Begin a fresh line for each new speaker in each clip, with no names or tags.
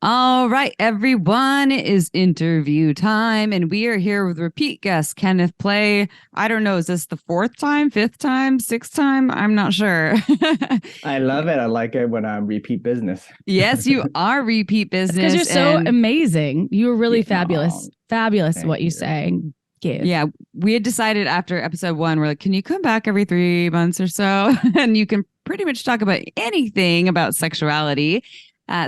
All right, everyone, it is interview time, and we are here with repeat guest Kenneth Play. I don't know, is this the fourth time, fifth time, sixth time? I'm not sure.
I love it. I like it when I'm repeat business.
Yes, you are repeat
That's because you're
business,
so
and
amazing. You were really
Yeah,
fabulous.
no,
Fabulous
thank
what you
you.
say and give.
yeah, we had decided after episode one, we're like, can you come back every 3 months or so? And you can pretty much talk about anything about sexuality.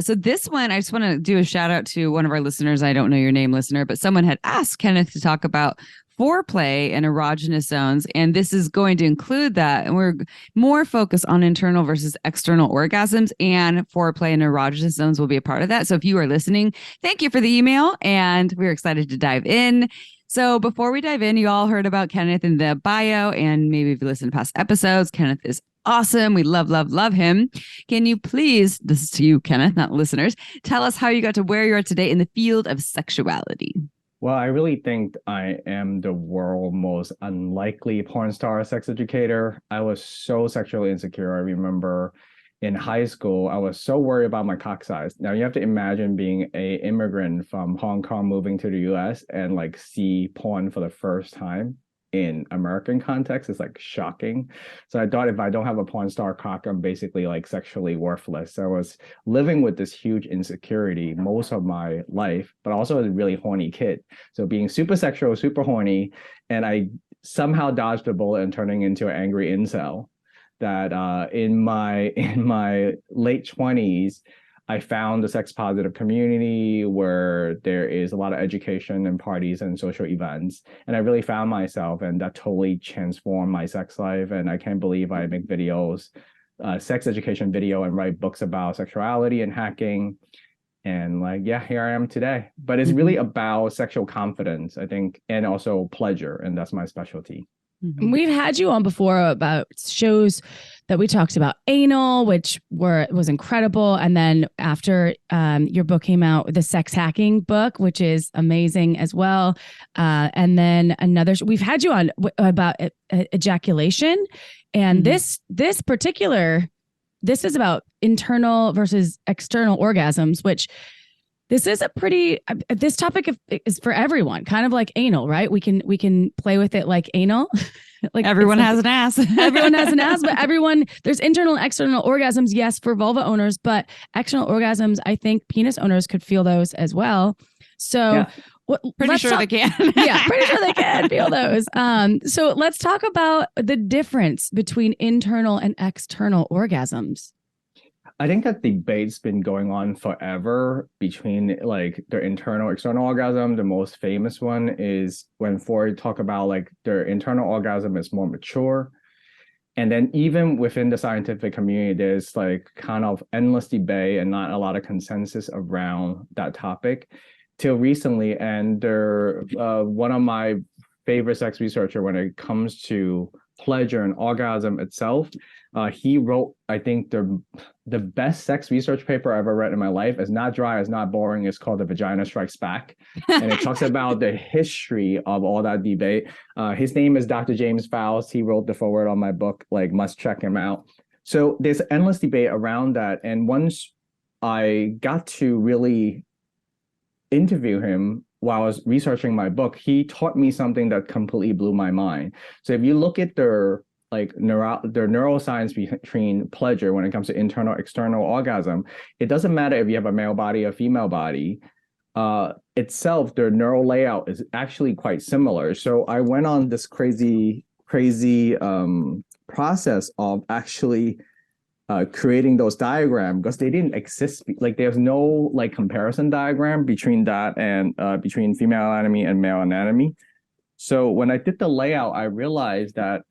So this one, I just want to do a shout out to one of our listeners. I don't know your name, listener, but someone had asked Kenneth to talk about foreplay and erogenous zones, and this is going to include that. And we're more focused on internal versus external orgasms, and foreplay and erogenous zones will be a part of that. So if you are listening, thank you for the email, and we're excited to dive in. So before we dive in, you all heard about Kenneth in the bio, and maybe if you listened to past episodes, Kenneth is awesome. We love, love, love him. Can you please, this is to you, Kenneth, not listeners, tell us how you got to where you are today in the field of sexuality?
Well, I really think I am the world's most unlikely porn star sex educator. I was so sexually insecure. I remember in high school, I was so worried about my cock size. Now you have to imagine being a immigrant from Hong Kong moving to the US and like see porn for the first time in American context is like shocking. So I thought if I don't have a porn star cock, I'm basically like sexually worthless. So I was living with this huge insecurity most of my life, but also a really horny kid. So being super sexual, super horny, and I somehow dodged a bullet and turning into an angry incel. That in my late 20s, I found the sex positive community where there is a lot of education and parties and social events. And I really found myself, and that totally transformed my sex life. And I can't believe I make videos, sex education video, and write books about sexuality and hacking. And like, yeah, here I am today. But it's really about sexual confidence, I think, and also pleasure. And that's my specialty.
We've had you on before about shows that we talked about anal, which was incredible. And then after your book came out, the sex hacking book, which is amazing as well. And then we've had you on about ejaculation. And this particular, this is about internal versus external orgasms, which this is a pretty, this topic is for everyone, kind of like anal, right? We can play with it like anal.
Like everyone has an ass.
Everyone has an ass, but there's internal and external orgasms, yes, for vulva owners, but external orgasms, I think penis owners could feel those as well. So
yeah. Pretty sure they can.
Yeah, pretty sure they can feel those. So let's talk about the difference between internal and external orgasms.
I think that debate's been going on forever between like their internal external orgasm. The most famous one is when Freud talk about like their internal orgasm is more mature. And then even within the scientific community, there's like kind of endless debate and not a lot of consensus around that topic till recently. And they're one of my favorite sex researcher when it comes to pleasure and orgasm itself. He wrote, I think, the best sex research paper I ever read in my life. It's not dry, it's not boring. It's called The Vagina Strikes Back. And it talks about the history of all that debate. His name is Dr. James Faust. He wrote the foreword on my book, like must check him out. So there's endless debate around that. And once I got to really interview him while I was researching my book, he taught me something that completely blew my mind. So if you look at their neuroscience between pleasure when it comes to internal external orgasm, it doesn't matter if you have a male body or female body. Itself, their neural layout is actually quite similar. So I went on this crazy process of actually creating those diagrams because they didn't exist. Like there's no like comparison diagram between that and between female anatomy and male anatomy. So when I did the layout, I realized that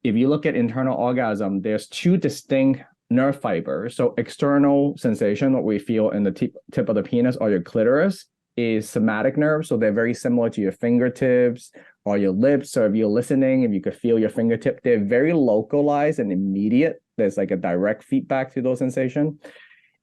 if you look at internal orgasm, there's two distinct nerve fibers. So external sensation, what we feel in the tip of the penis or your clitoris, is somatic nerve. So they're very similar to your fingertips or your lips. So if you're listening, if you could feel your fingertip, they're very localized and immediate. There's like a direct feedback to those sensations.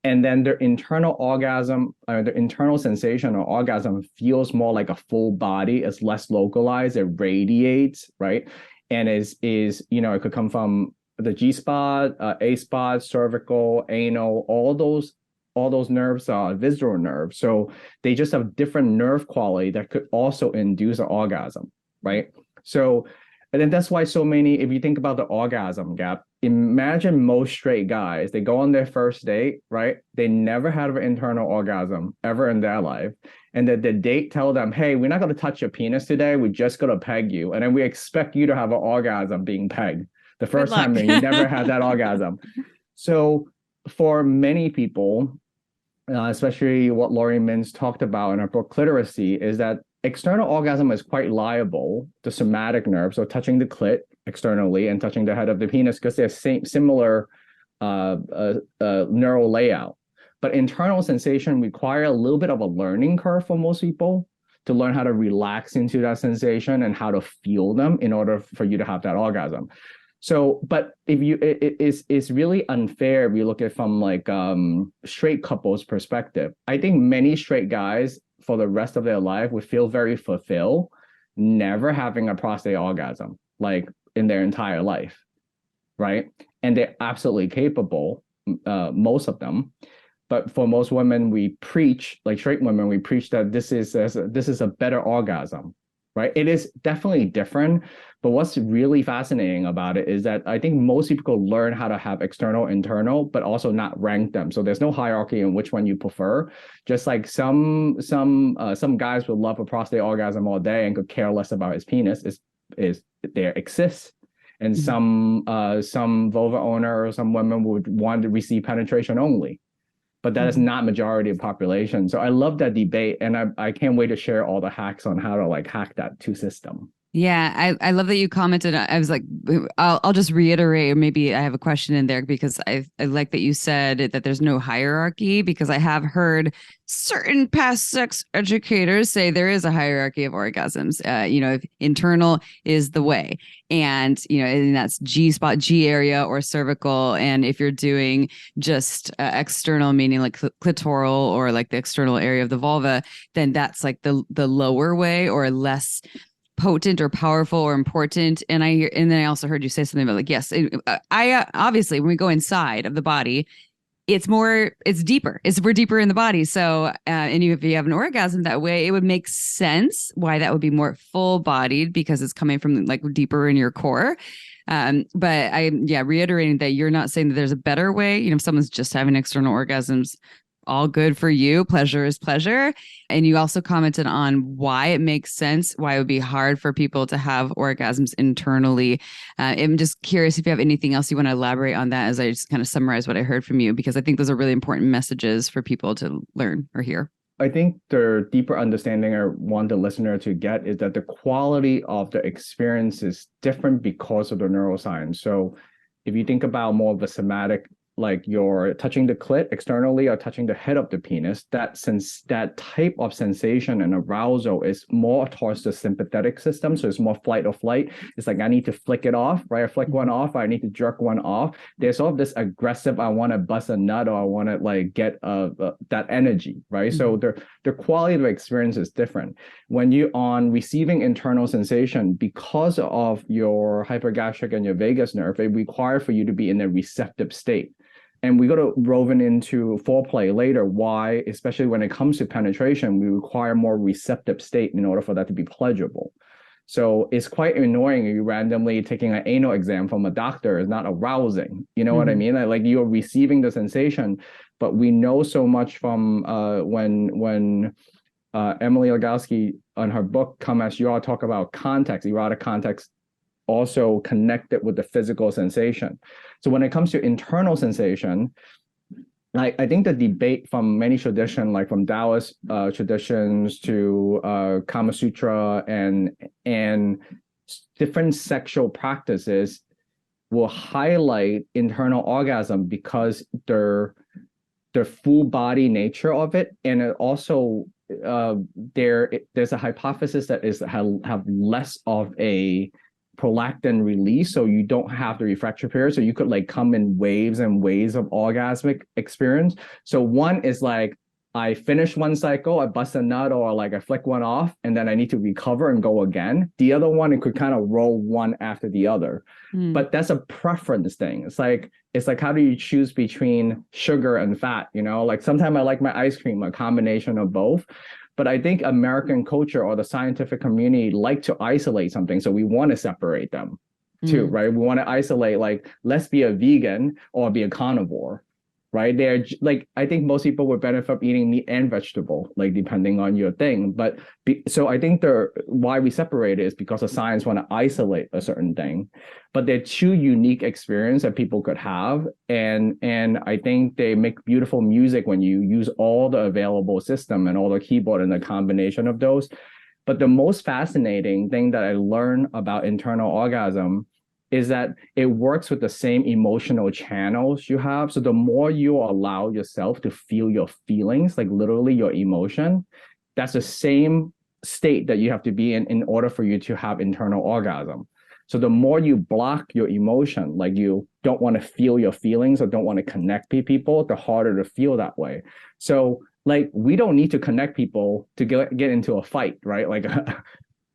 And then their internal orgasm, the internal sensation or orgasm feels more like a full body. It's less localized. It radiates, right? And is it could come from the G spot, A spot, cervical, anal, all those all those nerves are visceral nerves. So they just have different nerve quality that could also induce an orgasm, right? So, and then that's why so many, if you think about the orgasm gap, imagine most straight guys, they go on their first date, right? They never had an internal orgasm ever in their life. And then the date tell them, hey, we're not going to touch your penis today. We're just going to peg you. And then we expect you to have an orgasm being pegged the first time that you never had that orgasm. So for many people, especially what Laurie Mintz talked about in her book Cliteracy, is that external orgasm is quite liable to somatic nerves, so touching the clit externally and touching the head of the penis, because they're similar neural layout. But internal sensation require a little bit of a learning curve for most people to learn how to relax into that sensation and how to feel them in order for you to have that orgasm. So, but if you, it's really unfair if you look at it from like straight couples perspective. I think many straight guys for the rest of their life would feel very fulfilled, never having a prostate orgasm, like in their entire life, right? And they're absolutely capable, most of them. But for most women, we preach, like straight women, we preach that this is a better orgasm, right? It is definitely different. But what's really fascinating about it is that I think most people learn how to have external, internal, but also not rank them. So there's no hierarchy in which one you prefer. Just like some guys would love a prostate orgasm all day and could care less about his penis, is there exists. And some vulva owner or some women would want to receive penetration only. But that is not majority of population. So I love that debate, and I can't wait to share all the hacks on how to like hack that two system.
Yeah, I love that you commented. I was like, I'll just reiterate, or maybe I have a question in there, because I like that you said that there's no hierarchy, because I have heard certain past sex educators say there is a hierarchy of orgasms. If internal is the way, and and that's G spot, G area, or cervical. And if you're doing just external, meaning like clitoral or like the external area of the vulva, then that's like the lower way, or less potent or powerful or important. And then I also heard you say something about like, yes, I obviously when we go inside of the body, it's deeper. We're deeper in the body. So, and if you have an orgasm that way, it would make sense why that would be more full bodied, because it's coming from like deeper in your core. But reiterating that you're not saying that there's a better way. If someone's just having external orgasms, all good for you. Pleasure is pleasure. And you also commented on why it makes sense, why it would be hard for people to have orgasms internally. I'm just curious if you have anything else you want to elaborate on that, as I just kind of summarize what I heard from you, because I think those are really important messages for people to learn or hear.
I think the deeper understanding I want the listener to get is that the quality of the experience is different because of the neuroscience. So if you think about more of a somatic, like you're touching the clit externally or touching the head of the penis, that type of sensation and arousal is more towards the sympathetic system. So it's more fight or flight. It's like, I need to flick it off, right? I flick one off, I need to jerk one off. There's all this aggressive, I want to bust a nut, or I want to like get that energy, right? So the quality of the experience is different. When you on receiving internal sensation, because of your hypergastric and your vagus nerve, it requires for you to be in a receptive state. And we go to roving into foreplay later, why, especially when it comes to penetration, we require more receptive state in order for that to be pleasurable. So it's quite annoying if you randomly taking an anal exam from a doctor is not arousing. You know what I mean? Like you're receiving the sensation, but we know so much from when Emily Legowski on her book Come As You Are talk about context, erotic context, also connected with the physical sensation. So when it comes to internal sensation, I think the debate from many traditions, like from Taoist traditions to Kama Sutra and different sexual practices, will highlight internal orgasm because their full body nature of it, and it also there's a hypothesis that have less of a prolactin release, so you don't have the refractory period, so you could like come in waves and waves of orgasmic experience. So one is like, I finish one cycle, I bust a nut, or like I flick one off, and then I need to recover and go again. The other one, it could kind of roll one after the other. But that's a preference thing. It's like, it's like, how do you choose between sugar and fat? You know, like sometimes I like my ice cream, a combination of both. But I think American culture or the scientific community like to isolate something. So we want to separate them too, right? We want to isolate, like, let's be a vegan or be a carnivore, right? They're like, I think most people would benefit from eating meat and vegetable, like depending on your thing. But so I think why we separate it is because the science want to isolate a certain thing, but they're two unique experience that people could have. And I think they make beautiful music when you use all the available system and all the keyboard and the combination of those. But the most fascinating thing that I learned about internal orgasm is that it works with the same emotional channels you have. So the more you allow yourself to feel your feelings, like literally your emotion, that's the same state that you have to be in order for you to have internal orgasm. So the more you block your emotion, like you don't want to feel your feelings or don't want to connect with people, the harder to feel that way. So like, we don't need to connect people to get into a fight, right? Like,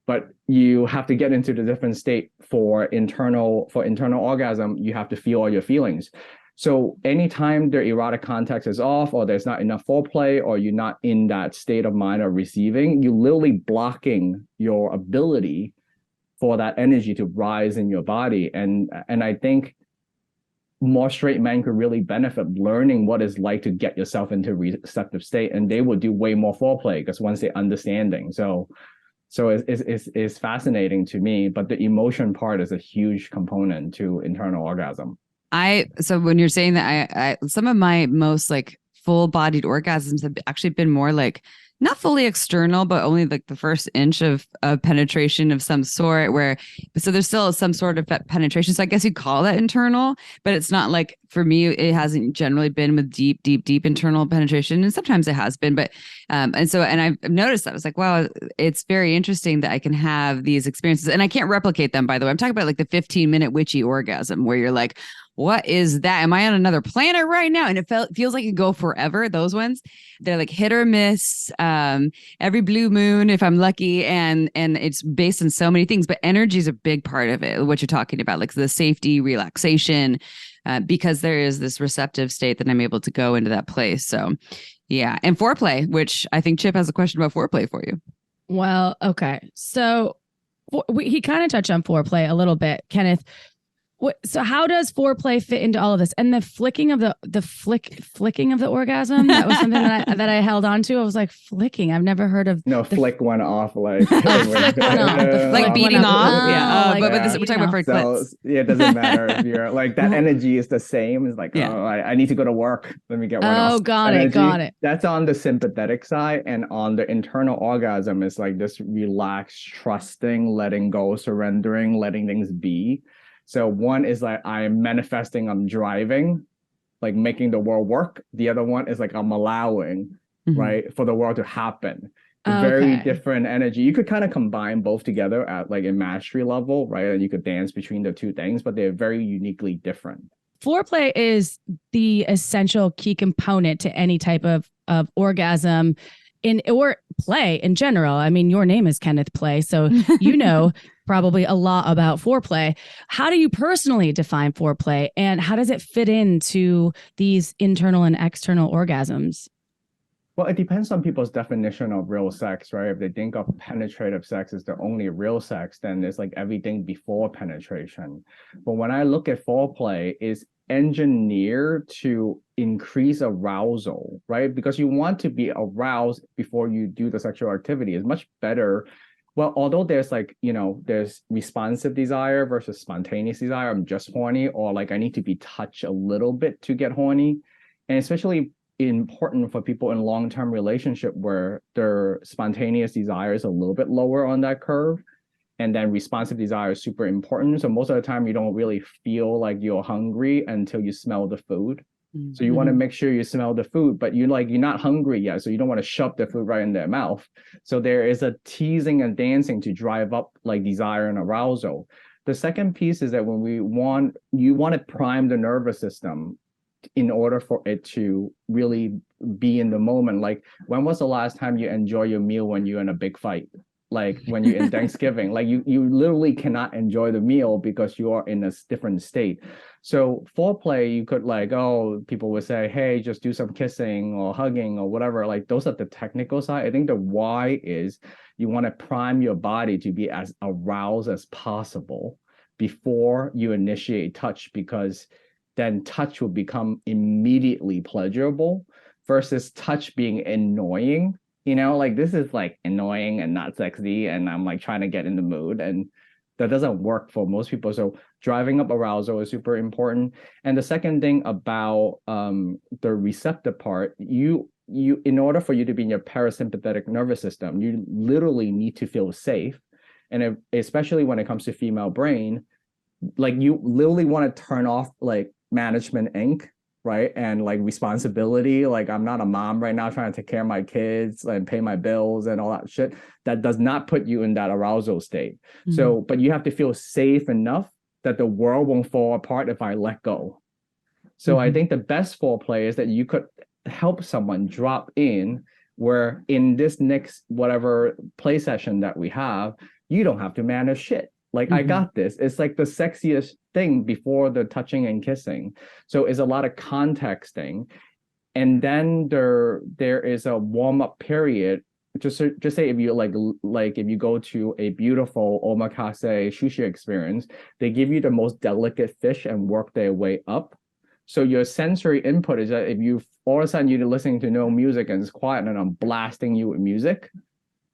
but you have to get into the different state for internal orgasm. You have to feel all your feelings. So anytime the erotic context is off, or there's not enough foreplay, or you're not in that state of mind of receiving, you're literally blocking your ability for that energy to rise in your body. And I think more straight men could really benefit learning what it's like to get yourself into receptive state, and they will do way more foreplay because once they're understanding. So it's fascinating to me, but the emotion part is a huge component to internal orgasm.
So when you're saying that, I some of my most like full-bodied orgasms have actually been more like not fully external, but only like the first inch of penetration of some sort, so there's still some sort of penetration. So I guess you call that internal, but it's not like, for me, it hasn't generally been with deep internal penetration. And sometimes it has been, but, and I've noticed that. I was like, wow, it's very interesting that I can have these experiences, and I can't replicate them, by the way. I'm talking about like the 15-minute witchy orgasm where you're like, what is that? Am I on another planet right now? And it feels like it go forever. Those ones, they're like hit or miss, every blue moon if I'm lucky, and it's based on so many things. But energy is a big part of it. What you're talking about, like the safety, relaxation, because there is this receptive state that I'm able to go into that place. So, yeah, and foreplay, which I think Chip has a question about foreplay for you.
Well, okay, so he kind of touched on foreplay a little bit, Kenneth. So how does foreplay fit into all of this? And the flicking of the flicking of the orgasm, that was something that I held on to. I was like, flicking. I've never heard of.
No, flick went off, like
flick went off.
Like beating off.
Yeah.
But we're talking about for clits.
So yeah, it doesn't matter if you're like, that energy is the same. It's like, oh, I need to go to work. Let me get one off.
Oh, got it.
That's on the sympathetic side, and on the internal orgasm, it's like this relaxed, trusting, letting go, surrendering, letting things be. So one is like, I'm manifesting, I'm driving, like making the world work. The other one is like, I'm allowing, right, for the world to happen. Very different energy. You could kind of combine both together at like a mastery level, right? And you could dance between the two things, but they're very uniquely different.
Foreplay is the essential key component to any type of orgasm or play in general. I mean, your name is Kenneth Play, so you know probably a lot about foreplay. How do you personally define foreplay, and how does it fit into these internal and external orgasms?
Well, it depends on people's definition of real sex, right? If they think of penetrative sex as the only real sex, then it's like everything before penetration. But when I look at foreplay, it's engineered to increase arousal, right? Because you want to be aroused before you do the sexual activity. It's much better. Well, although there's like, there's responsive desire versus spontaneous desire. I'm just horny, or like I need to be touched a little bit to get horny. And especially important for people in long-term relationship where their spontaneous desire is a little bit lower on that curve, and then responsive desire is super important. So most of the time you don't really feel like you're hungry until you smell the food. So you want to make sure you smell the food, but you're not hungry yet, so you don't want to shove the food right in their mouth. So there is a teasing and dancing to drive up like desire and arousal. The second piece is that when you want to prime the nervous system in order for it to really be in the moment. Like, when was the last time you enjoy your meal when you're in a big fight? like when you're in Thanksgiving, like you literally cannot enjoy the meal because you are in a different state. So foreplay, you could like, oh, people would say, hey, just do some kissing or hugging or whatever. Like those are the technical side. I think the why is you want to prime your body to be as aroused as possible before you initiate touch, because then touch will become immediately pleasurable versus touch being annoying. Like this is like annoying and not sexy, and I'm like trying to get in the mood, and that doesn't work for most people. So driving up arousal is super important. And the second thing about the receptive part, you in order for you to be in your parasympathetic nervous system, you literally need to feel safe. And especially when it comes to female brain, like you literally want to turn off like management Inc., right? And like responsibility, like I'm not a mom right now trying to take care of my kids and pay my bills and all that shit. That does not put you in that arousal state. Mm-hmm. So, but you have to feel safe enough that the world won't fall apart if I let go. So I think the best foreplay is that you could help someone drop in where in this next whatever play session that we have, you don't have to manage shit. Like, I got this. It's like the sexiest thing before the touching and kissing. So it's a lot of contexting. And then there is a warm-up period. Just say if you like if you go to a beautiful omakase sushi experience, they give you the most delicate fish and work their way up. So your sensory input is that if you all of a sudden you're listening to no music and it's quiet and I'm blasting you with music,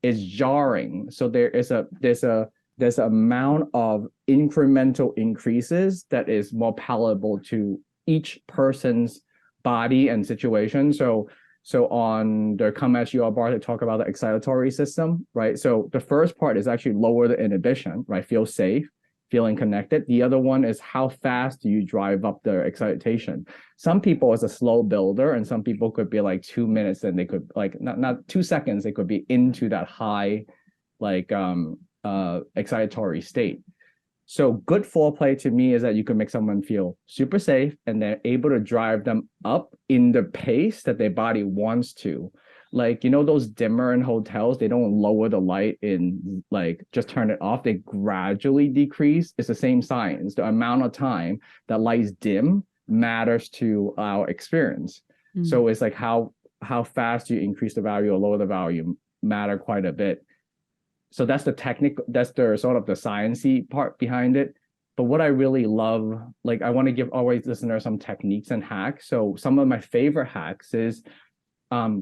it's jarring. So there's an amount of incremental increases that is more palatable to each person's body and situation. So on the Come As You Are bar, to talk about the excitatory system, right? So the first part is actually lower the inhibition, right? Feel safe, feeling connected. The other one is how fast do you drive up the excitation? Some people is a slow builder, and some people could be like 2 minutes, and they could like not 2 seconds, they could be into that high like excitatory state. So good foreplay to me is that you can make someone feel super safe and they're able to drive them up in the pace that their body wants to. Like, those dimmer in hotels, they don't lower the light in like just turn it off. They gradually decrease. It's the same science. The amount of time that lights dim matters to our experience. So it's like how fast you increase the value or lower the value matter quite a bit. So that's the technical, that's the sort of the sciencey part behind it. But what I really love, like I want to give always listeners some techniques and hacks. So some of my favorite hacks is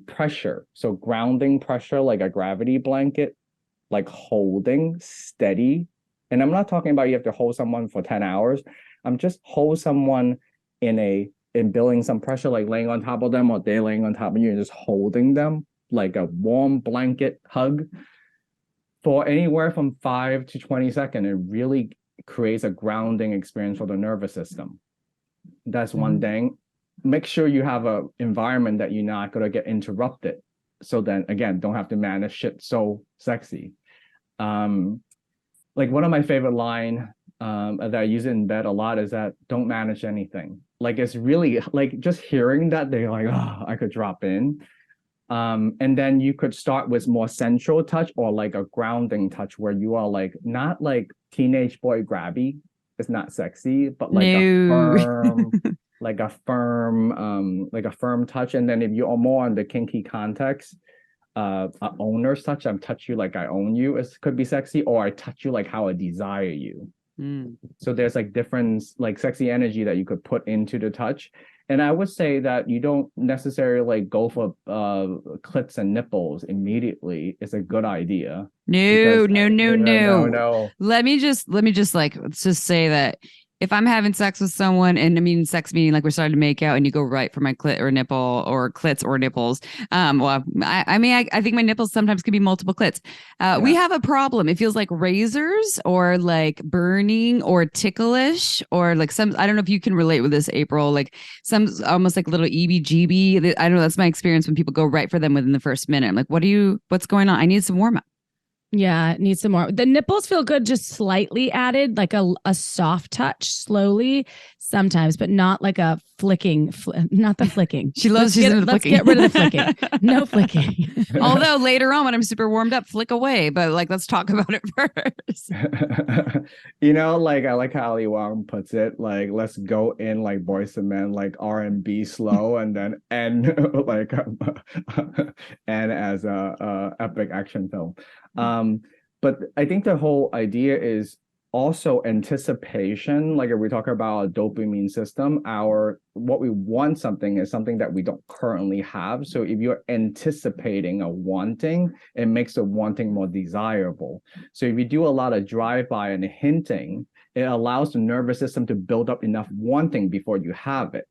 pressure. So grounding pressure, like a gravity blanket, like holding steady. And I'm not talking about you have to hold someone for 10 hours. I'm just hold someone in building some pressure, like laying on top of them or they're laying on top of you and just holding them like a warm blanket hug. For anywhere from 5 to 20 seconds, it really creates a grounding experience for the nervous system. That's one thing. Make sure you have an environment that you're not going to get interrupted. So then, again, don't have to manage shit so sexy. Like one of my favorite line that I use in bed a lot is that don't manage anything. Like it's really like just hearing that, they're like, oh, I could drop in. And then you could start with more sensual touch or like a grounding touch where you are like, not like teenage boy grabby. It's not sexy, but like a firm touch. And then if you are more on the kinky context, a owner's touch, I touch you like I own you, it could be sexy, or I touch you like how I desire you. So there's like different like sexy energy that you could put into the touch. And I would say that you don't necessarily like go for clits and nipples immediately. It's a good idea.
No. Let me just let's just say that if I'm having sex with someone, and I mean sex meaning like we're starting to make out and you go right for my clit or nipple or clits or nipples. Well, I think my nipples sometimes can be multiple clits. We have a problem. It feels like razors or like burning or ticklish or like some, I don't know if you can relate with this, April, like some almost like a little EBGB. I don't know. That's my experience when people go right for them within the first minute. I'm like, what's going on? I need some warm up.
Yeah, it needs some more. The nipples feel good, just slightly added, like a soft touch slowly sometimes, but not like a flicking, not the flicking.
She's into the
let's
flicking.
get rid of the flicking. No flicking.
Although later on when I'm super warmed up, flick away. But like, let's talk about it first.
Like I like how Ali Wong puts it, like let's go in like Boyz II Men, like R&B slow, and then end like and as a epic action film. But I think the whole idea is also anticipation. Like if we talk about a dopamine system, what we want something is something that we don't currently have. So if you're anticipating a wanting, it makes the wanting more desirable. So if you do a lot of drive-by and hinting, it allows the nervous system to build up enough wanting before you have it.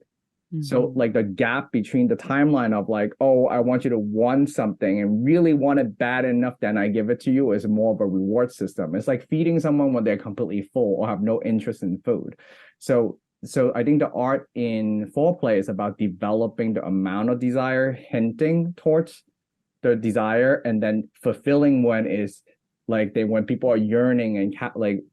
So like the gap between the timeline of like, oh, I want you to want something and really want it bad enough, then I give it to you, is more of a reward system. It's like feeding someone when they're completely full or have no interest in food. So I think the art in foreplay is about developing the amount of desire, hinting towards the desire, and then fulfilling when people are yearning and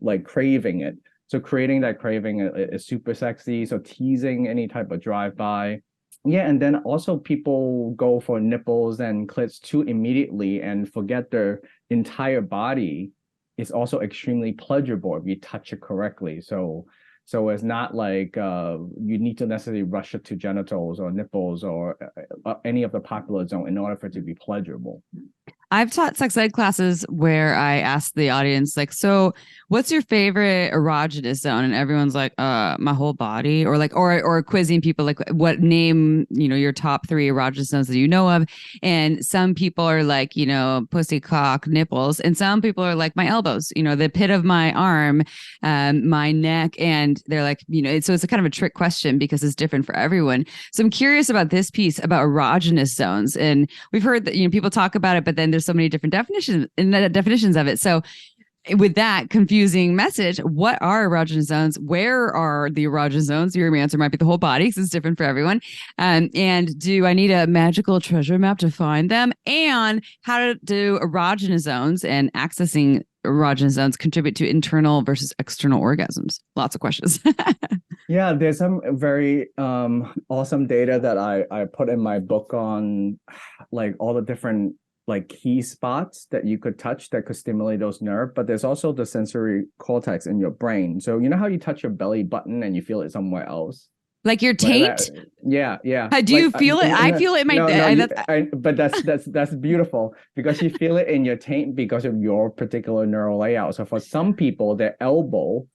like craving it. So creating that craving is super sexy. So teasing any type of drive-by. Yeah, and then also people go for nipples and clits too immediately and forget their entire body is also extremely pleasurable if you touch it correctly. So it's not like you need to necessarily rush it to genitals or nipples or any of the popular zone in order for it to be pleasurable.
I've taught sex ed classes where I ask the audience, like, so what's your favorite erogenous zone? And everyone's like, my whole body, or like, or quizzing people, like, what name, your top 3 erogenous zones that you know of. And some people are like, pussy, cock, nipples. And some people are like my elbows, the pit of my arm, my neck. And they're like, so it's a kind of a trick question because it's different for everyone. So I'm curious about this piece about erogenous zones. And we've heard that, people talk about it, but then there's so many different definitions of it. So with that confusing message, what are erogenous zones? Where are the erogenous zones? Your answer might be the whole body because it's different for everyone. And do I need a magical treasure map to find them? And how do erogenous zones and accessing erogenous zones contribute to internal versus external orgasms? Lots of questions.
Yeah, there's some very awesome data that I put in my book on like all the different like key spots that you could touch that could stimulate those nerves, but there's also the sensory cortex in your brain. So you know how you touch your belly button and you feel it somewhere else?
Like your taint?
Yeah.
Do you feel it? I feel it in my
but that's beautiful because you feel it in your taint because of your particular neural layout. So for some people, their elbow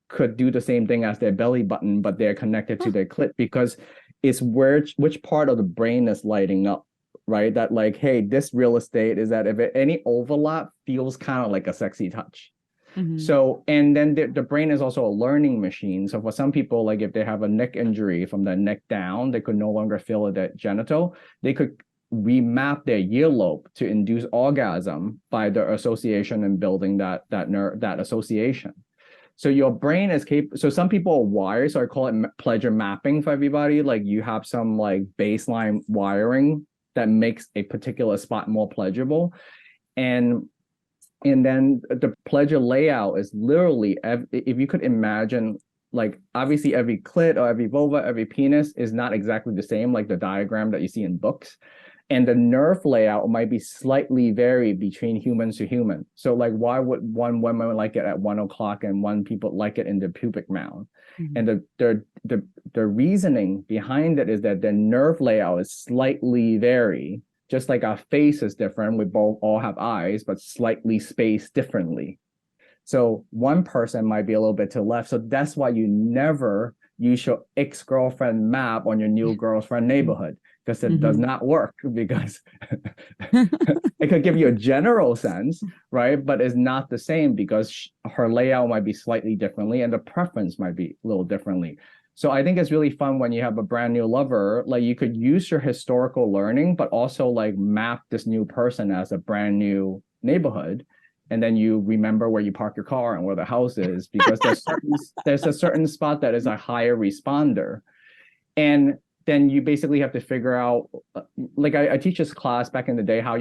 could do the same thing as their belly button, but they're connected to their clit because it's which part of the brain is lighting up. Right, that like, hey, this real estate is that if any overlap feels kind of like a sexy touch. Mm-hmm. So, and then the brain is also a learning machine. So for some people, like if they have a neck injury from the neck down, they could no longer feel it at genital. They could remap their earlobe to induce orgasm by the association and building that association. So your brain is capable. So some people are wired. So I call it pleasure mapping for everybody. Like you have some like baseline wiring that makes a particular spot more pleasurable. And then the pleasure layout is literally, if you could imagine, like obviously every clit or every vulva, every penis is not exactly the same, like the diagram that you see in books. And the nerve layout might be slightly varied between humans to human. So like, why would one woman like it at 1 o'clock and one people like it in the pubic mound? Mm-hmm. And the reasoning behind it is that the nerve layout is slightly varied, just like our face is different. We both all have eyes, but slightly spaced differently. So one person might be a little bit to the left. So that's why you never use your ex-girlfriend map on your new girlfriend neighborhood. Because it does not work because it could give you a general sense, right? But it's not the same because her layout might be slightly differently and the preference might be a little differently. So I think it's really fun when you have a brand new lover, like you could use your historical learning, but also like map this new person as a brand new neighborhood. And then you remember where you park your car and where the house is because there's a certain spot that is a higher responder. And then you basically have to figure out, like I teach this class back in the day, how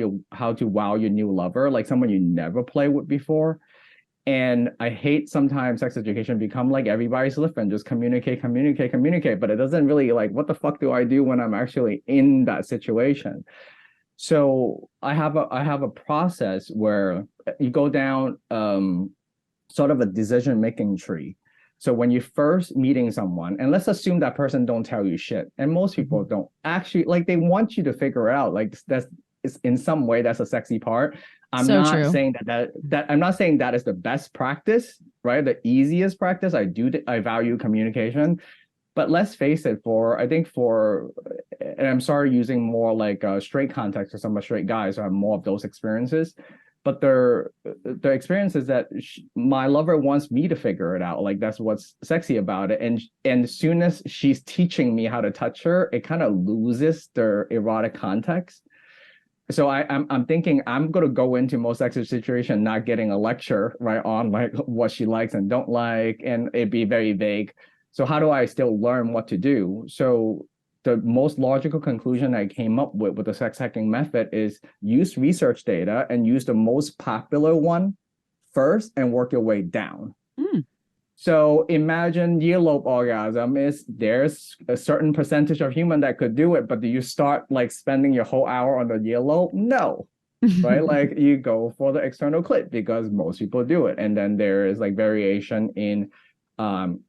to wow your new lover, like someone you never played with before. And I hate sometimes sex education become like everybody's listening, just communicate, communicate, communicate. But it doesn't really like, what the fuck do I do when I'm actually in that situation? So I have a process where you go down sort of a decision-making tree. So when you're first meeting someone, and let's assume that person don't tell you shit, and most people don't actually, like, they want you to figure out, like, that's is in some way that's a sexy part. I'm
So
not
true.
saying that I'm not saying that is the best practice, right? The easiest practice. I value communication, but let's face it, and I'm sorry using more like a straight context because I'm a straight guy, so I have more of those experiences. But the experience is that my lover wants me to figure it out. Like that's what's sexy about it. And as soon as she's teaching me how to touch her, it kind of loses their erotic context. So I'm thinking I'm gonna go into most sexual situation not getting a lecture right on like what she likes and don't like, and it'd be very vague. So how do I still learn what to do? So the most logical conclusion I came up with the sex hacking method is use research data and use the most popular one first and work your way down.
Mm.
So imagine earlobe orgasm there's a certain percentage of human that could do it, but do you start like spending your whole hour on the earlobe? No, right? Like you go for the external clit because most people do it. And then there is like variation in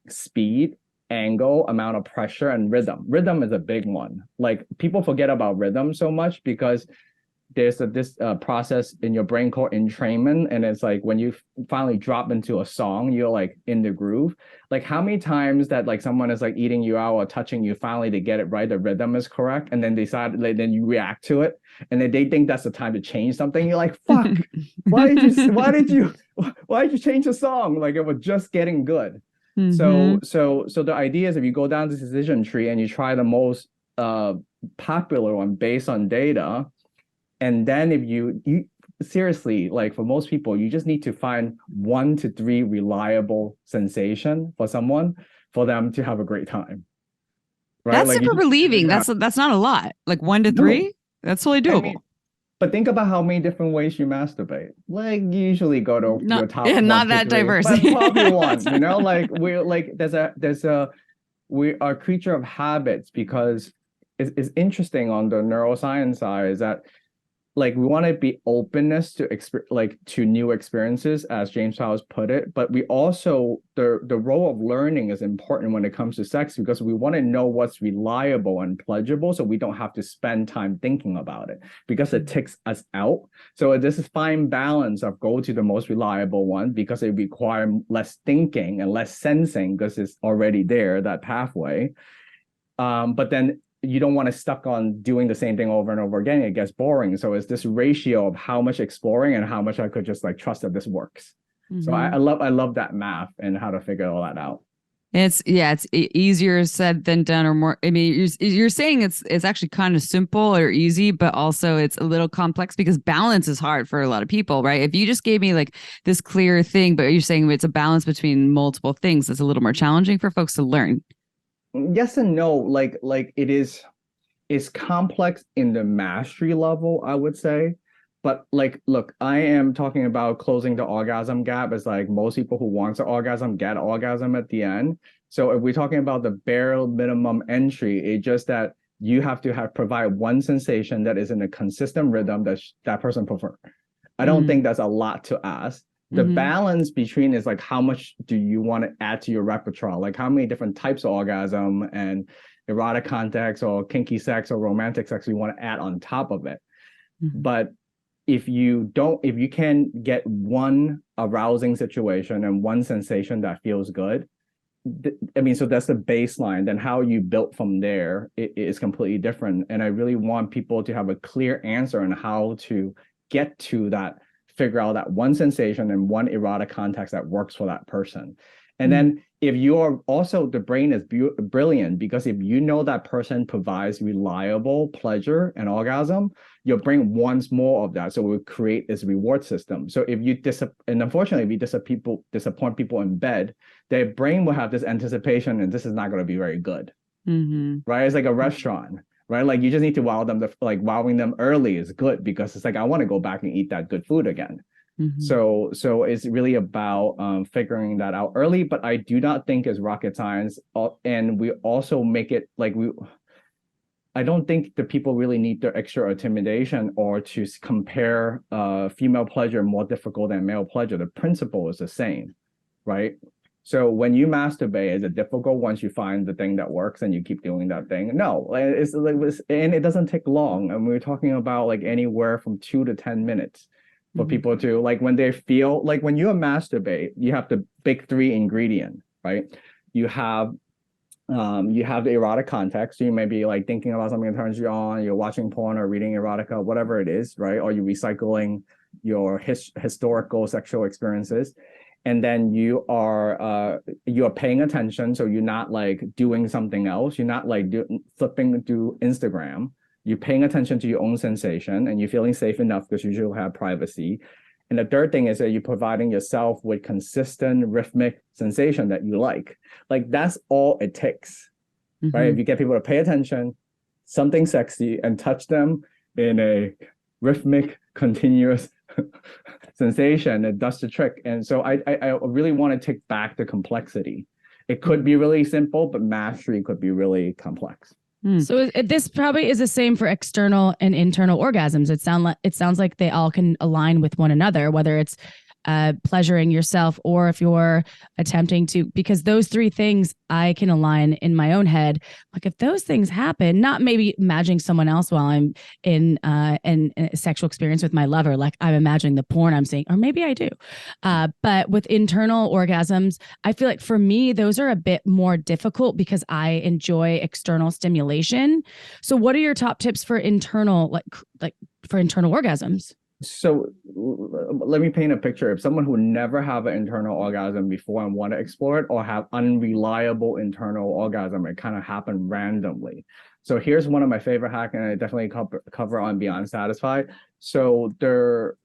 speed, angle, amount of pressure, and rhythm. Rhythm is a big one. Like people forget about rhythm so much because there's this process in your brain called entrainment, and it's like when you finally drop into a song, you're like in the groove. Like how many times that like someone is like eating you out or touching you, finally they get it right, the rhythm is correct, and then they decide, like, then you react to it, and then they think that's the time to change something. You're like, fuck, why did you change the song? Like it was just getting good. So the idea is if you go down this decision tree and you try the most popular one based on data. And then if you seriously, like for most people, you just need to find 1 to 3 reliable sensation for someone for them to have a great time. Right?
That's
Like
super relieving. That's not a lot. Like 1 to 3, that's totally doable.
I mean, but think about how many different ways you masturbate. Like you usually go to your top one,
not
two,
that
three,
diverse.
but probably one, you know, like we're like we are a creature of habits because it's interesting on the neuroscience side is that like we want to be openness to to new experiences, as James Howes put it, but we also the role of learning is important when it comes to sex because we want to know what's reliable and pleasurable, so we don't have to spend time thinking about it because it takes us out. So this is fine balance of go to the most reliable one because it requires less thinking and less sensing because it's already there, that pathway. But then you don't want to stuck on doing the same thing over and over again. It gets boring. So it's this ratio of how much exploring and how much I could just like trust that this works. So I love that math and how to figure all that out.
It's easier said than done, or more. I mean, you're saying it's actually kind of simple or easy, but also it's a little complex because balance is hard for a lot of people, right? If you just gave me like this clear thing, but you're saying it's a balance between multiple things, that's a little more challenging for folks to learn.
Yes and no. Like it's complex in the mastery level, I would say. But like, look, I am talking about closing the orgasm gap. It's like most people who want an orgasm get orgasm at the end. So if we're talking about the bare minimum entry, it's just that you have to provide one sensation that is in a consistent rhythm that person prefer. I don't think that's a lot to ask. The balance between is like how much do you want to add to your repertoire? Like how many different types of orgasm and erotic context or kinky sex or romantic sex you want to add on top of it. But if you can get one arousing situation and one sensation that feels good, I mean, so that's the baseline. Then how you built from there is completely different. And I really want people to have a clear answer on how to get to that, figure out that one sensation and one erotic context that works for that person. And then if you are also, the brain is brilliant because if you know that person provides reliable pleasure and orgasm, your brain wants more of that. So it will create this reward system. So if you and unfortunately, if you disappoint people in bed, their brain will have this anticipation and this is not going to be very good. Right? It's like a restaurant, right? Like you just need to wow them. Wowing them early is good because it's like, I want to go back and eat that good food again. So it's really about figuring that out early, but I do not think it's rocket science. And we also make it like I don't think the people really need the extra intimidation or to compare female pleasure more difficult than male pleasure. The principle is the same, right? So when you masturbate, is it difficult once you find the thing that works and you keep doing that thing? No, it's like and it doesn't take long. And we're talking about like anywhere from 2 to 10 minutes for people to like when they feel like when you masturbate, you have the big 3 ingredient, right? You have the erotic context. So you may be like thinking about something that turns you on, you're watching porn or reading erotica, whatever it is, right? Or you're recycling your historical sexual experiences. And then you're paying attention. So you're not like doing something else. You're not like flipping through Instagram. You're paying attention to your own sensation and you're feeling safe enough because you usually have privacy. And the third thing is that you're providing yourself with consistent rhythmic sensation that you like. Like that's all it takes, right? If you get people to pay attention, something sexy, and touch them in a rhythmic, continuous sensation, it does the trick. And so I really want to take back the complexity. It could be really simple, but mastery could be really complex.
So this probably is the same for external and internal orgasms. It sounds like they all can align with one another, whether it's pleasuring yourself or if you're attempting to, because those 3 things I can align in my own head. Like if those things happen, not maybe imagining someone else while I'm in a sexual experience with my lover, like I'm imagining the porn I'm seeing, or maybe I do. But with internal orgasms, I feel like for me, those are a bit more difficult because I enjoy external stimulation. So what are your top tips for internal, like for internal orgasms?
So let me paint a picture. If someone who never have an internal orgasm before and want to explore it, or have unreliable internal orgasm, it kind of happen randomly. So here's one of my favorite hacks, and I definitely cover on Beyond Satisfied. So the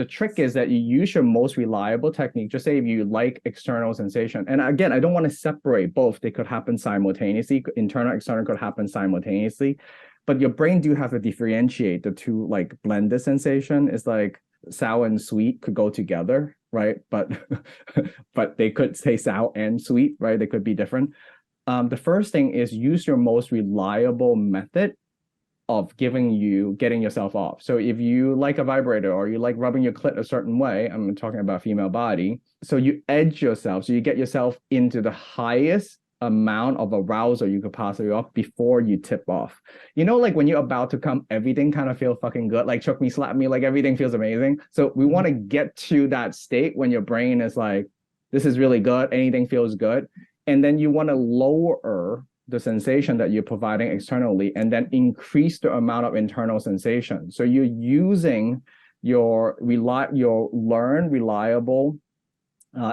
trick is that you use your most reliable technique. Just say if you like external sensation. And again, I don't want to separate both. They could happen simultaneously. Internal, external could happen simultaneously. But your brain do have to differentiate the two, like blended sensation. It's like sour and sweet could go together, right? But but they could say sour and sweet, right? They could be different. The first thing is use your most reliable method of getting yourself off. So if you like a vibrator or you like rubbing your clit a certain way, I'm talking about female body. So you edge yourself. So you get yourself into the highest amount of arousal you could possibly off before you tip off. You know, like when you're about to come, everything kind of feels fucking good. Like choke me, slap me, like everything feels amazing. So we want to get to that state when your brain is like, this is really good, anything feels good. And then you want to lower the sensation that you're providing externally and then increase the amount of internal sensation. So you're using your learned, reliable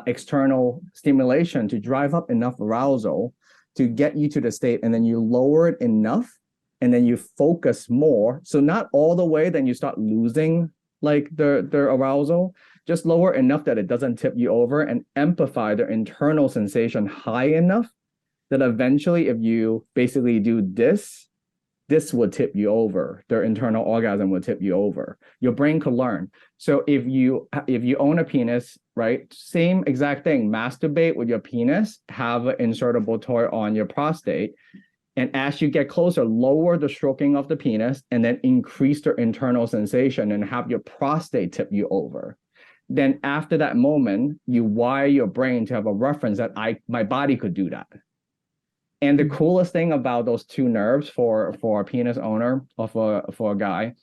external stimulation to drive up enough arousal to get you to the state, and then you lower it enough and then you focus more. So not all the way, then you start losing like the arousal, just lower enough that it doesn't tip you over, and amplify the internal sensation high enough that eventually if you basically do this would tip you over. Their internal orgasm would tip you over. Your brain could learn. So if you own a penis, right, same exact thing, masturbate with your penis, have an insertable toy on your prostate, and as you get closer, lower the stroking of the penis and then increase the internal sensation and have your prostate tip you over. Then after that moment, you wire your brain to have a reference that my body could do that. And the coolest thing about those 2 nerves for a penis owner or for a guy,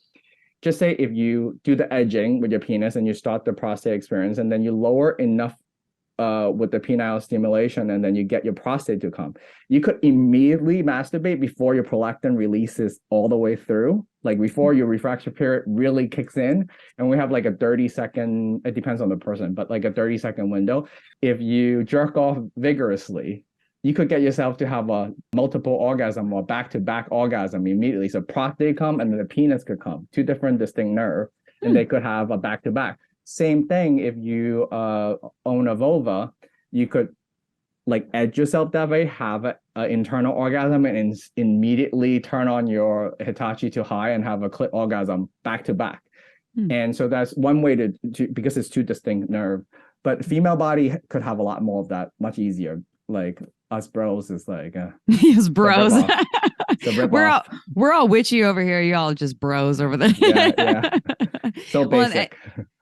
just say if you do the edging with your penis and you start the prostate experience and then you lower enough with the penile stimulation and then you get your prostate to come, you could immediately masturbate before your prolactin releases all the way through, like before your refractory period really kicks in. And we have like a 30-second, it depends on the person, but like a 30-second window. If you jerk off vigorously, you could get yourself to have a multiple orgasm or back-to-back orgasm immediately. So prostate come and then the penis could come, 2 different distinct nerves, and they could have a back-to-back. Same thing if you own a vulva, you could like edge yourself that way, have an internal orgasm and immediately turn on your Hitachi to high and have a clit orgasm back-to-back. And so that's one way to because it's two distinct nerve. But female body could have a lot more of that, much easier. Like us bros is like
yes, bros. We're all witchy over here. Y'all just bros over there.
Yeah. So basic.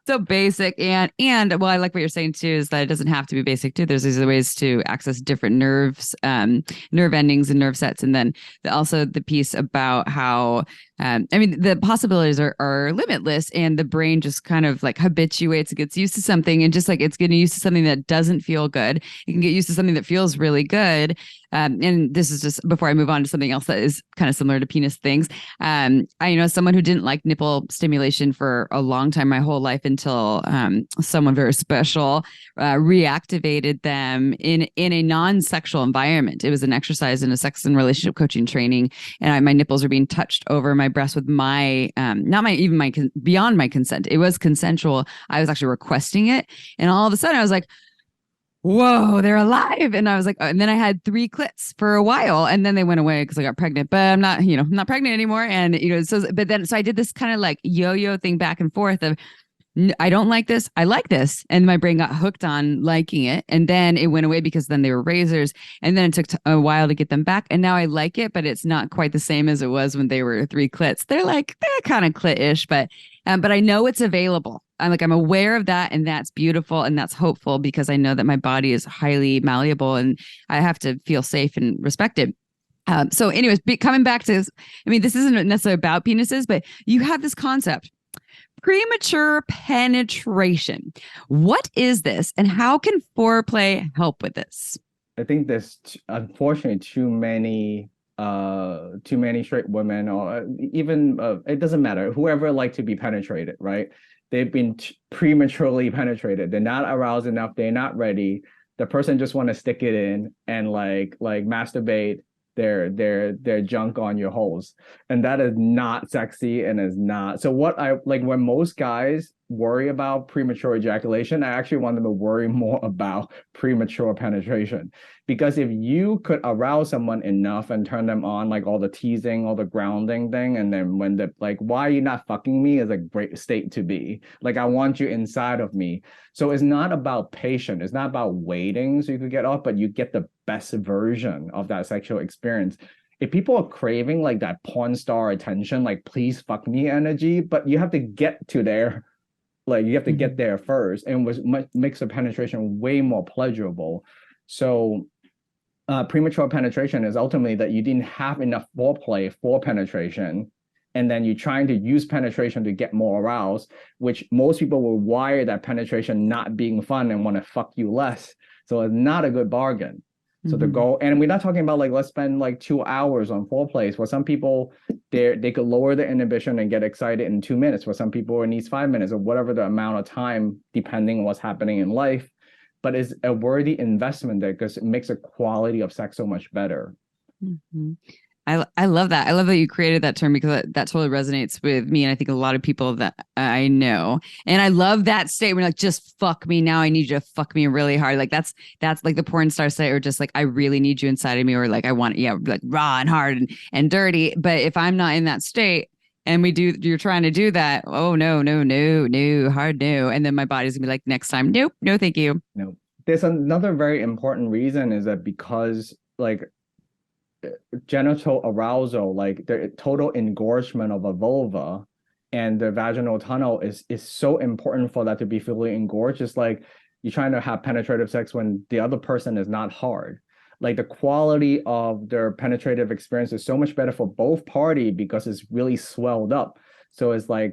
So basic and well, I like what you're saying too, is that it doesn't have to be basic too. There's these ways to access different nerves, nerve endings and nerve sets. And then also the piece about how the possibilities are limitless, and the brain just kind of like habituates, it gets used to something, and just like it's getting used to something that doesn't feel good, it can get used to something that feels really good. And this is just before I move on to something else that is kind of similar to penis things. I know someone who didn't like nipple stimulation for a long time, my whole life, until someone very special reactivated them in a non-sexual environment. It was an exercise in a sex and relationship coaching training, and my nipples were being touched over my breast with my beyond my consent. It was consensual. I was actually requesting it, and all of a sudden I was like, whoa, they're alive. And I was like, and then I had 3 clits for a while, and then they went away because I got pregnant, but I'm not pregnant anymore. And, so I did this kind of like yo-yo thing back and forth of, I don't like this, I like this. And my brain got hooked on liking it. And then it went away because then they were razors. And then it took a while to get them back. And now I like it, but it's not quite the same as it was when they were 3 clits. They're kind of clit-ish, but I know it's available. I'm aware of that, and that's beautiful, and that's hopeful, because I know that my body is highly malleable, and I have to feel safe and respected. So anyways, coming back to this, this isn't necessarily about penises, but you have this concept, premature penetration. What is this, and how can foreplay help with this?
I think there's unfortunately too many straight women, or even it doesn't matter, whoever like to be penetrated, right? They've been prematurely penetrated. They're not aroused enough. They're not ready. The person just want to stick it in and like masturbate their junk on your holes, and that is not sexy and is not. So what I like, when most guys worry about premature ejaculation, I actually want them to worry more about premature penetration, because if you could arouse someone enough and turn them on, like all the teasing, all the grounding thing, and then when the like, why are you not fucking me, is a great state to be. Like, I want you inside of me. So it's not about patience. It's not about waiting so you could get off, but you get the best version of that sexual experience. If people are craving like that porn star attention, like please fuck me energy, but you have to get to there. Like, you have to get there first, and makes the penetration way more pleasurable. So premature penetration is ultimately that you didn't have enough foreplay for penetration, and then you're trying to use penetration to get more aroused, which most people will wire that penetration not being fun and want to fuck you less. So it's not a good bargain. So the goal, and we're not talking about like, let's spend like 2 hours on foreplay. For some people, they could lower the inhibition and get excited in 2 minutes. For some people, it needs 5 minutes, or whatever the amount of time, depending on what's happening in life. But it's a worthy investment there, because it makes the quality of sex so much better.
I love that. I love that you created that term, because that totally resonates with me, and I think a lot of people that I know. And I love that statement, like, just fuck me now. I need you to fuck me really hard. Like that's like the porn star say, or just like, I really need you inside of me, or like, I want, like raw and hard and dirty. But if I'm not in that state, and you're trying to do that, oh no, hard no. And then my body's gonna be like, next time, nope, no, thank you.
No. There's another very important reason, is that because like genital arousal, like the total engorgement of a vulva and the vaginal tunnel is so important for that to be fully engorged. It's like you're trying to have penetrative sex when the other person is not hard. Like, the quality of their penetrative experience is so much better for both parties, because it's really swelled up. So it's when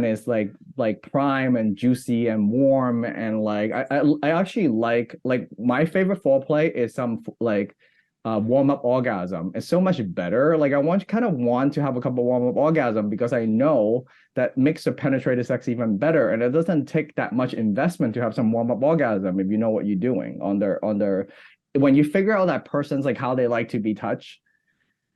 it's like prime and juicy and warm, and like I actually like my favorite foreplay is some like warm-up orgasm. It's so much better. Like, I want to have a couple warm-up orgasm, because I know that makes the penetrative sex even better, and it doesn't take that much investment to have some warm-up orgasm if you know what you're doing on their when you figure out that person's like how they like to be touched.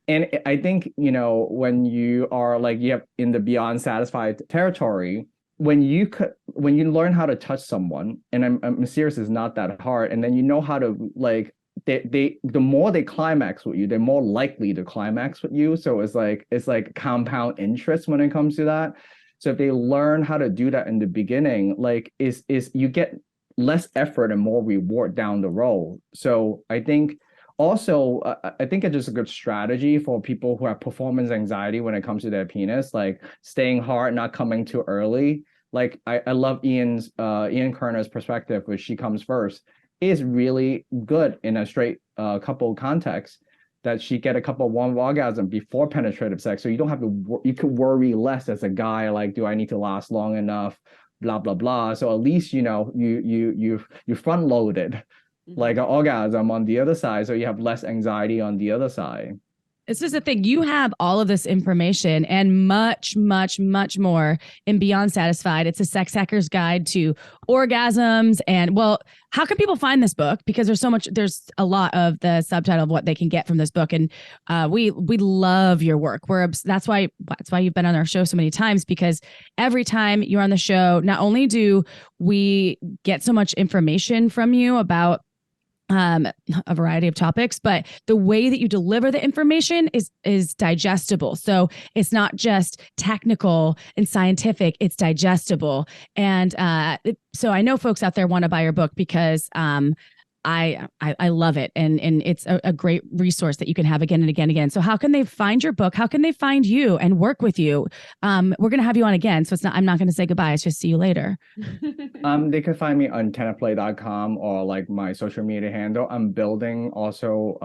And I think, when you are like, you have in the beyond satisfied territory, when you learn how to touch someone, and I'm serious, it's not that hard, and then you know how to like, the more they climax with you, they're more likely to climax with you. So it's like compound interest when it comes to that. So if they learn how to do that in the beginning, like is you get less effort and more reward down the road. So I think also, I think it's just a good strategy for people who have performance anxiety when it comes to their penis, like staying hard, not coming too early. Like I love Ian Kerner's perspective, which she comes first, is really good in a straight couple context, that she get a couple of warm orgasm before penetrative sex. So you don't have to, you could worry less as a guy, like, do I need to last long enough? Blah, blah, blah. So at least, you know, you front loaded like an orgasm on the other side. So you have less anxiety on the other side.
This is the thing. You have all of this information and much, much, much more in Beyond Satisfied. It's a sex hacker's guide to orgasms. And well, how can people find this book? Because there's a lot of the subtitle of what they can get from this book. And we love your work. That's why you've been on our show so many times, because every time you're on the show, not only do we get so much information from you about a variety of topics, but the way that you deliver the information is digestible. So it's not just technical and scientific, it's digestible. And so I know folks out there want to buy your book because I love it. And it's a great resource that you can have again and again and again. So how can they find your book? How can they find you and work with you? We're going to have you on again. So I'm not going to say goodbye. It's just see you later.
They can find me on tennisplay.com or like my social media handle. I'm building also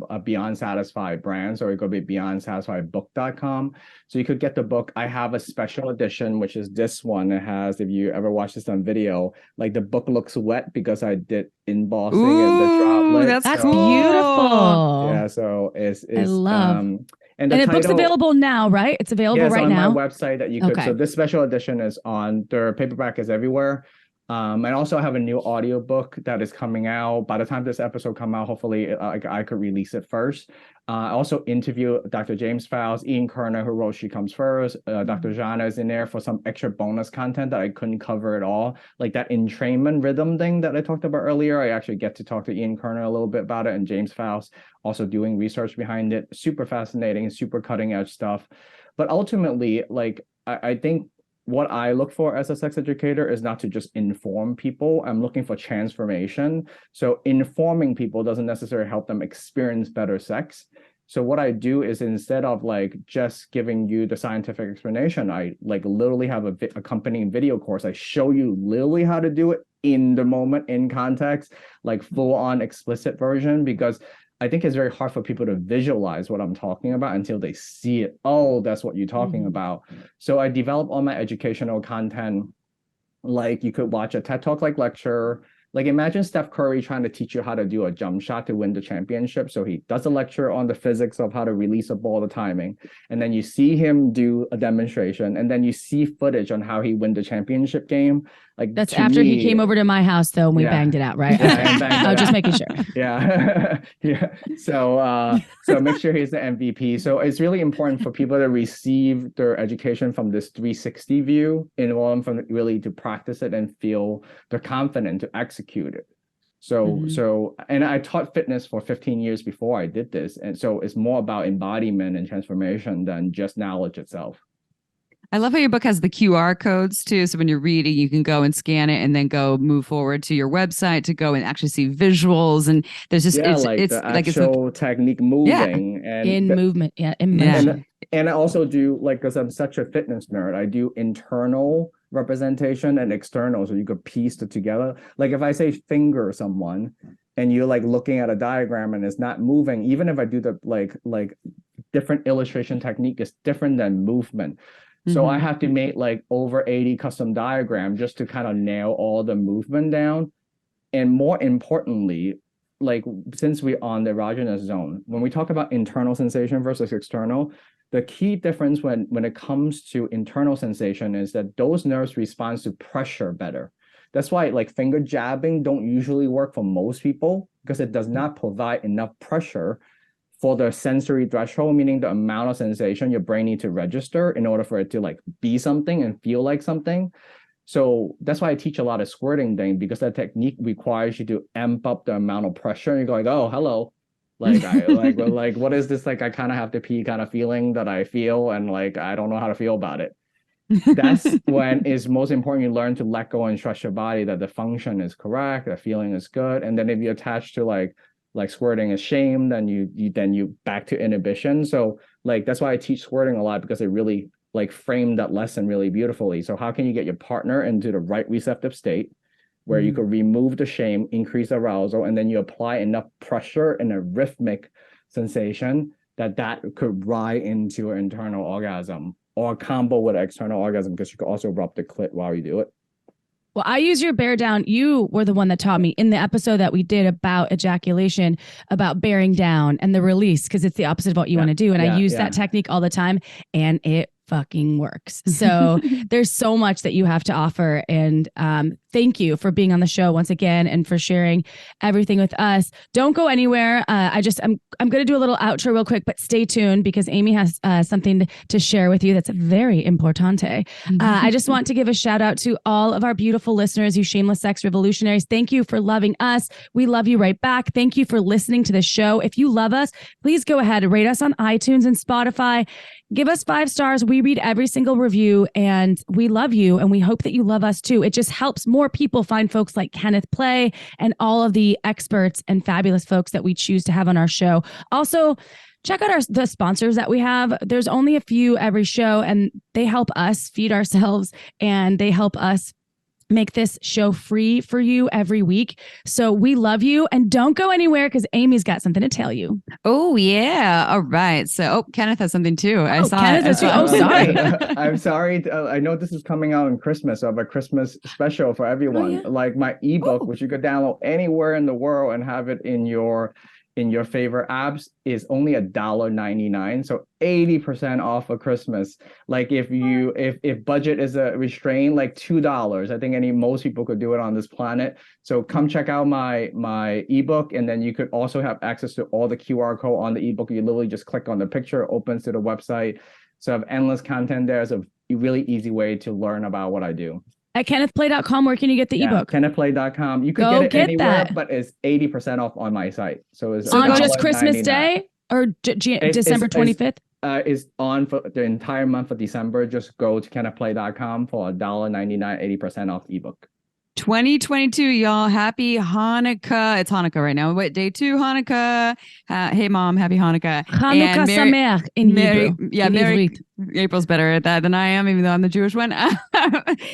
a Beyond Satisfied brand. So it could be beyondsatisfiedbook.com. So you could get the book. I have a special edition, which is this one. It has, if you ever watch this on video, like the book looks wet because I did embossing and the droplet.
That's beautiful.
Yeah, so it's
I love.
And
the book's available now, right? It's available right now.
on my website that you could. Okay. So this special edition is on their paperback is everywhere. And also I have a new audiobook that is coming out. By the time this episode come out, hopefully I could release it first. I also interview Dr. James Fowles, Ian Kerner, who wrote She Comes First. Dr. Jana is in there for some extra bonus content that I couldn't cover at all. Like that entrainment rhythm thing that I talked about earlier. I actually get to talk to Ian Kerner a little bit about it, and James Fowles also doing research behind it. Super fascinating, super cutting edge stuff. But ultimately, like I think what I look for as a sex educator is not to just inform people. I'm looking for transformation. So informing people doesn't necessarily help them experience better sex. So what I do is, instead of like just giving you the scientific explanation, I like literally have a accompanying video course. I show you literally how to do it in the moment, in context, like full on explicit version, because I think it's very hard for people to visualize what I'm talking about until they see it. Oh, that's what you're talking about. So I develop all my educational content. Like you could watch a TED Talk like lecture. Like imagine Steph Curry trying to teach you how to do a jump shot to win the championship. So he does a lecture on the physics of how to release a ball, the timing. And then you see him do a demonstration. And then you see footage on how he win the championship game. Like
that's after he came over to my house, though, and we banged it out, right?
Yeah,
just making sure.
Yeah. Yeah. So make sure he's the MVP. So it's really important for people to receive their education from this 360 view, in order for them really to practice it and feel they're confident to execute it. So and I taught fitness for 15 years before I did this. And so it's more about embodiment and transformation than just knowledge itself.
I love how your book has the QR codes too. So when you're reading, you can go and scan it and then go move forward to your website to go and actually see visuals. And there's just, it's
the actual technique moving
and movement. Yeah.
And I also do, like, because I'm such a fitness nerd, I do internal representation and external. So you could piece it together. Like if I say finger someone and you're like looking at a diagram and it's not moving, even if I do the like different illustration technique, is different than movement. So I have to make like over 80 custom diagrams just to kind of nail all the movement down. And more importantly, like since we're on the erogenous zone, when we talk about internal sensation versus external, the key difference when it comes to internal sensation is that those nerves respond to pressure better. That's why like finger jabbing don't usually work for most people, because it does not provide enough pressure for the sensory threshold, meaning the amount of sensation your brain needs to register in order for it to like be something and feel like something. So that's why I teach a lot of squirting thing, because that technique requires you to amp up the amount of pressure. And you go like, oh, hello. Like, what is this? Like, I kind of have to pee kind of feeling that I feel. And like, I don't know how to feel about it. That's when it's most important you learn to let go and trust your body, that the function is correct, the feeling is good. And then if you attach to like squirting is shame, then you back to inhibition. So like that's why I teach squirting a lot, because it really like framed that lesson really beautifully. So how can you get your partner into the right receptive state where you could remove the shame, increase arousal, and then you apply enough pressure and a rhythmic sensation that could ride into an internal orgasm, or combo with an external orgasm, because you could also rub the clit while you do it.
Well, I use your bear down. You were the one that taught me in the episode that we did about ejaculation, about bearing down and the release, because it's the opposite of what you want to do. And I use that technique all the time, and it fucking works. So there's so much that you have to offer. And thank you for being on the show once again and for sharing everything with us. Don't go anywhere. I'm going to do a little outro real quick, but stay tuned because Amy has something to share with you that's very importante. I just want to give a shout out to all of our beautiful listeners, you shameless sex revolutionaries. Thank you for loving us. We love you right back. Thank you for listening to the show. If you love us, please go ahead and rate us on iTunes and Spotify. Give us 5 stars. We read every single review and we love you. And we hope that you love us too. It just helps more people find folks like Kenneth Play and all of the experts and fabulous folks that we choose to have on our show. Also, check out the sponsors that we have. There's only a few every show and they help us feed ourselves and they help us make this show free for you every week. So we love you and don't go anywhere because Amy's got something to tell you.
Oh, yeah. All right. So, Kenneth has something too. I saw
Kenneth
it.
has too. Oh, sorry.
I'm sorry. I know this is coming out on Christmas. So I have a Christmas special for everyone. Like my ebook, which you could download anywhere in the world and have it in your favorite apps, is only $1.99. So 80% off of Christmas. Like if budget is a restraint, like $2. I think most people could do it on this planet. So come check out my ebook, and then you could also have access to all the QR code on the ebook. You literally just click on the picture, it opens to the website. So I have endless content there. It's a really easy way to learn about what I do.
At kennethplay.com, where can you get the ebook?
Kennethplay.com. You can get it anywhere, but it's 80% off on my site. So it's
on just Christmas Day or December 25th?
It's on for the entire month of December. Just go to kennethplay.com for $1.99, 80% off ebook.
2022, y'all. Happy Hanukkah. It's Hanukkah right now. Wait, day 2, Hanukkah. Hey, Mom, happy Hanukkah.
Hanukkah Sameach in Hebrew.
Yeah, Mary. April's better at that than I am, even though I'm the Jewish one.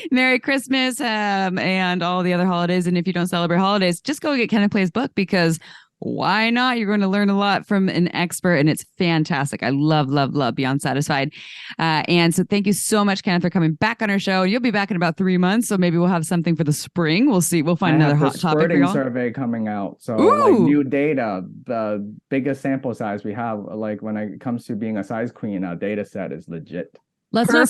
Merry Christmas and all the other holidays. And if you don't celebrate holidays, just go get Kenneth Play's book, because why not? You're going to learn a lot from an expert, and it's fantastic. I love Beyond Satisfied. And so thank you so much, Kenneth, for coming back on our show. You'll be back in about 3 months, so maybe we'll have something for the spring. We'll see. We'll find another hot topic for y'all.
Survey coming out. So like new data, the biggest sample size we have, like when it comes to being a size queen, our data set is legit.
Let's not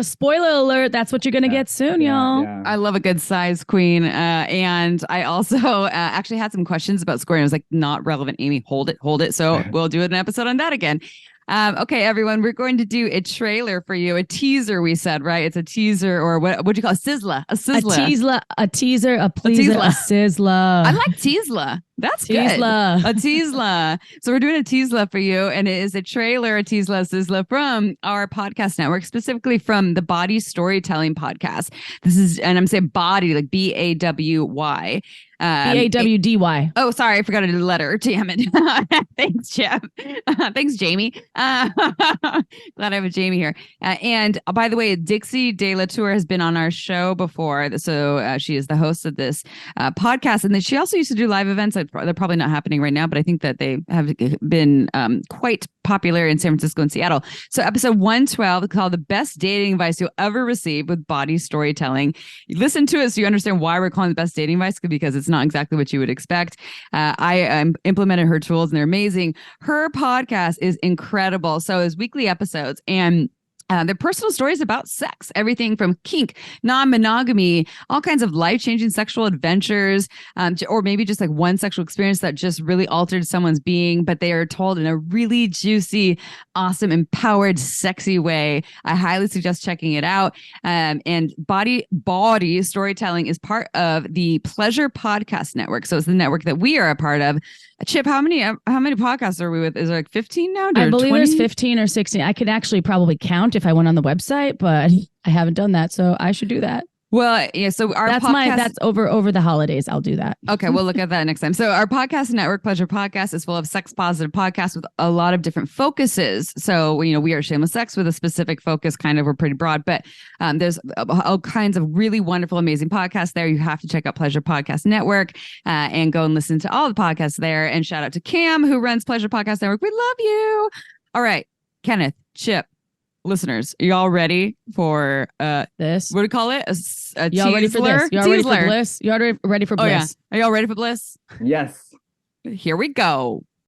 spoiler alert. That's what you're going to get soon, y'all.
Yeah. I love a good size queen. And I also actually had some questions about scoring. I was like, not relevant, Amy. Hold it. So we'll do an episode on that again. Okay, everyone, we're going to do a trailer for you, a teaser, we said, right? It's a teaser, or what do you call it? A sizzler. A teaser, a pleaser, a sizzler. I like teasla. That's teasla. Good. A teasla. So we're doing a teasla for you, and it is a trailer, a sizzler from our podcast network, specifically from the Body Storytelling Podcast. This is, and I'm saying body, like BAWY. BAWDY. Oh, sorry, I forgot to do the letter. Damn it. Thanks, Jeff. Thanks, Jamie. Glad I have a Jamie here. And by the way, Dixie De La Tour has been on our show before. So she is the host of this podcast. And then she also used to do live events. They're probably not happening right now, but I think that they have been quite popular in San Francisco and Seattle. So episode 112 called The Best Dating Advice You'll Ever Receive with Body Storytelling. You listen to it so you understand why we're calling it the best dating advice, because it's not exactly what you would expect. I implemented her tools and they're amazing. Her podcast is incredible. So it's weekly episodes, and their personal stories about sex, everything from kink, non-monogamy, all kinds of life-changing sexual adventures, or maybe just like one sexual experience that just really altered someone's being, but they are told in a really juicy, awesome, empowered, sexy way. I highly suggest checking it out. And Body Storytelling is part of the Pleasure Podcast Network. So it's the network that we are a part of. Chip, how many podcasts are we with? Is there like 15 now?
I believe 20? There's 15 or 16. I could actually probably count if I went on the website, but I haven't done that, so I should do that.
Well, yeah. So our
that's over the holidays. I'll do that.
Okay, we'll look at that next time. So our podcast network, Pleasure Podcast, is full of sex positive podcasts with a lot of different focuses. So we are Shameless Sex with a specific focus. Kind of, we're pretty broad, but there's all kinds of really wonderful, amazing podcasts there. You have to check out Pleasure Podcast Network and go and listen to all the podcasts there. And shout out to Cam, who runs Pleasure Podcast Network. We love you. All right, Kenneth, Chip. Listeners, are y'all ready for
this?
What do we call it? A
y'all ready for this? Y'all ready for bliss? Y'all ready for bliss?
Oh, yeah. Are y'all ready for bliss?
Yes.
Here we go.